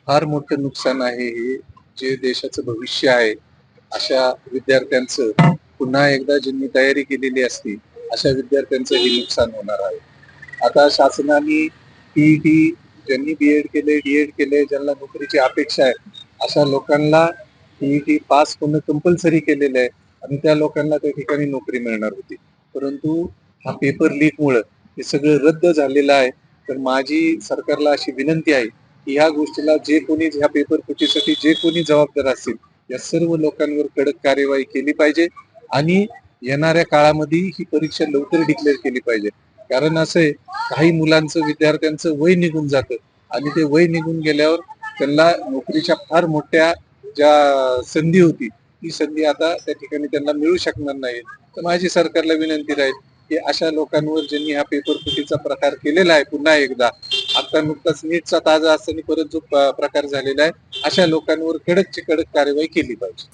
फार मोठं नुकसान आहे हे. जे देशाचं भविष्य आहे, अशा विद्यार्थ्यांचं पुन्हा एकदा ज्यांनी तयारी केलेली असती, अशा विद्यार्थ्यांचं हे नुकसान होणार आहे. आता शासनाने टी-ई-टी ज्यांनी बी-एड केले, डी-एड केले, ज्यांना नोकरीची अपेक्षा आहे, अशा लोकांना टी-ई-टी पास होणं कंपल्सरी केलेलं आहे आणि त्या लोकांना त्या ठिकाणी नोकरी मिळणार होती. परंतु हा पेपर लीकमुळं हे सगळं रद्द झालेलं आहे. तर माझी सरकारला अशी विनंती आहे, की ह्या गोष्टीला जे कोणी ह्या पेपर फुटीसाठी जे कोणी जबाबदार असतील, या सर्व लोकांवर कडक कार्यवाही केली पाहिजे आणि येणाऱ्या काळामध्ये ही परीक्षा लवकर डिक्लेअर केली पाहिजे. कारण असं आहे, काही मुलांचं विद्यार्थ्यांचं वय निघून जातं आणि ते वय निघून गेल्यावर त्यांना नोकरीच्या फार मोठ्या ज्या संधी होती, ती संधी आता त्या ठिकाणी त्यांना मिळू शकणार नाही. तर माझी सरकारला विनंती राहील, की अशा लोकांवर ज्यांनी हा पेपर फुटीचा प्रकार केलेला आहे पुन्हा एकदा, आता नुकताच नीटचा ताजा असताना परत जो प्रकार झालेला आहे, अशा लोकांवर कडकची कडक कार्यवाही केली पाहिजे.